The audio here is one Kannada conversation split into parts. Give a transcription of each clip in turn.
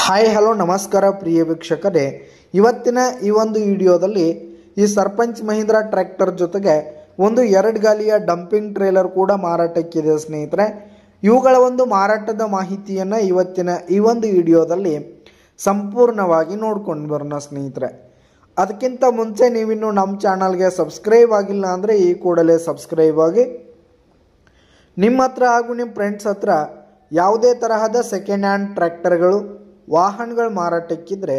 ಹಾಯ್ ಹಲೋ ನಮಸ್ಕಾರ ಪ್ರಿಯ ವೀಕ್ಷಕರೇ, ಇವತ್ತಿನ ಈ ಒಂದು ವಿಡಿಯೋದಲ್ಲಿ ಈ ಸರ್ಪಂಚ್ ಮಹೀಂದ್ರಾ ಟ್ರ್ಯಾಕ್ಟರ್ ಜೊತೆಗೆ ಒಂದು 2 ಗಾಲಿಯ ಡಂಪಿಂಗ್ ಟ್ರೇಲರ್ ಕೂಡ ಮಾರಾಟಕ್ಕಿದೆ ಸ್ನೇಹಿತರೆ. ಇವುಗಳ ಒಂದು ಮಾರಾಟದ ಮಾಹಿತಿಯನ್ನು ಇವತ್ತಿನ ಈ ಒಂದು ವಿಡಿಯೋದಲ್ಲಿ ಸಂಪೂರ್ಣವಾಗಿ ನೋಡ್ಕೊಂಡು ಬರೋಣ ಸ್ನೇಹಿತರೆ. ಅದಕ್ಕಿಂತ ಮುಂಚೆ ನೀವಿನ್ನು ನಮ್ಮ ಚಾನಲ್ಗೆ ಸಬ್ಸ್ಕ್ರೈಬ್ ಆಗಿಲ್ಲ ಅಂದರೆ ಈ ಕೂಡಲೇ ಸಬ್ಸ್ಕ್ರೈಬ್ ಆಗಿ. ನಿಮ್ಮ ಹತ್ರ ಹಾಗೂ ನಿಮ್ಮ ಫ್ರೆಂಡ್ಸ್ ಹತ್ರ ಯಾವುದೇ ತರಹದ ಸೆಕೆಂಡ್ ಹ್ಯಾಂಡ್ ಟ್ರ್ಯಾಕ್ಟರ್ಗಳು ವಾಹನಗಳು ಮಾರಾಟಕ್ಕಿದ್ರೆ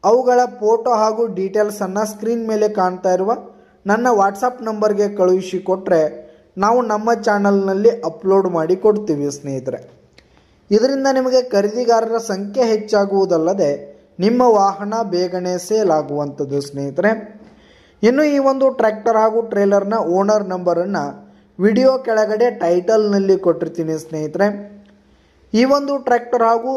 ಅವುಗಳ ಫೋಟೋ ಹಾಗೂ ಡೀಟೇಲ್ಸನ್ನು ಸ್ಕ್ರೀನ್ ಮೇಲೆ ಕಾಣ್ತಾ ಇರುವ ನನ್ನ ವಾಟ್ಸಪ್ ನಂಬರ್ಗೆ ಕಳುಹಿಸಿ ಕೊಟ್ಟರೆ ನಾವು ನಮ್ಮ ಚಾನಲ್ನಲ್ಲಿ ಅಪ್ಲೋಡ್ ಮಾಡಿ ಕೊಡ್ತೀವಿ ಸ್ನೇಹಿತರೆ. ಇದರಿಂದ ನಿಮಗೆ ಖರೀದಿಗಾರರ ಸಂಖ್ಯೆ ಹೆಚ್ಚಾಗುವುದಲ್ಲದೆ ನಿಮ್ಮ ವಾಹನ ಬೇಗನೆ ಸೇಲ್ ಆಗುವಂಥದ್ದು ಸ್ನೇಹಿತರೆ. ಇನ್ನು ಈ ಒಂದು ಟ್ರ್ಯಾಕ್ಟರ್ ಹಾಗೂ ಟ್ರೇಲರ್ನ ಓನರ್ ನಂಬರನ್ನು ವಿಡಿಯೋ ಕೆಳಗಡೆ ಟೈಟಲ್ನಲ್ಲಿ ಕೊಟ್ಟಿರ್ತೀನಿ ಸ್ನೇಹಿತರೆ. ಈ ಒಂದು ಟ್ರ್ಯಾಕ್ಟರ್ ಹಾಗೂ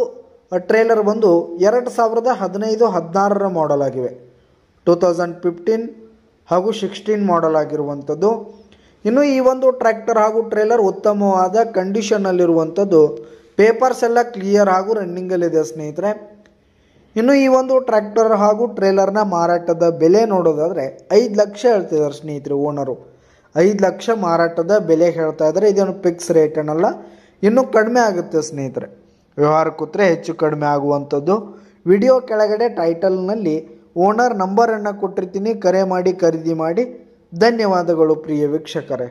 ಟ್ರೇಲರ್ ಬಂದು 2015-16 ಮಾಡೆಲ್ ಆಗಿವೆ. 2015 ಹಾಗೂ 16 ಮಾಡೆಲ್ ಆಗಿರುವಂಥದ್ದು. ಇನ್ನು ಈ ಒಂದು ಟ್ರ್ಯಾಕ್ಟರ್ ಹಾಗೂ ಟ್ರೇಲರ್ ಉತ್ತಮವಾದ ಕಂಡೀಷನ್ನಲ್ಲಿರುವಂಥದ್ದು. ಪೇಪರ್ಸ್ ಎಲ್ಲ ಕ್ಲಿಯರ್ ಹಾಗೂ ರನ್ನಿಂಗಲ್ಲಿದೆ ಸ್ನೇಹಿತರೆ. ಇನ್ನು ಈ ಒಂದು ಟ್ರ್ಯಾಕ್ಟರ್ ಹಾಗೂ ಟ್ರೇಲರ್ನ ಮಾರಾಟದ ಬೆಲೆ ನೋಡೋದಾದರೆ 5 ಲಕ್ಷ ಹೇಳ್ತಿದ್ದಾರೆ ಸ್ನೇಹಿತರೆ ಓನರು. 5 ಲಕ್ಷ ಮಾರಾಟದ ಬೆಲೆ ಹೇಳ್ತಾ ಇದ್ದಾರೆ. ಇದೇನು ಫಿಕ್ಸ್ ರೇಟ್ ಏನಲ್ಲ, ಇನ್ನೂ ಕಡಿಮೆ ಆಗುತ್ತೆ ಸ್ನೇಹಿತರೆ. ವ್ಯವಹಾರ ಕೂತ್ರೆ ಹೆಚ್ಚು ಕಡಿಮೆ ಆಗುವಂಥದ್ದು. ವಿಡಿಯೋ ಕೆಳಗಡೆ ಟೈಟಲ್ನಲ್ಲಿ ಓನರ್ ನಂಬರನ್ನು ಕೊಟ್ಟಿರ್ತೀನಿ, ಕರೆ ಮಾಡಿ ಖರೀದಿ ಮಾಡಿ. ಧನ್ಯವಾದಗಳು ಪ್ರಿಯ ವೀಕ್ಷಕರೇ.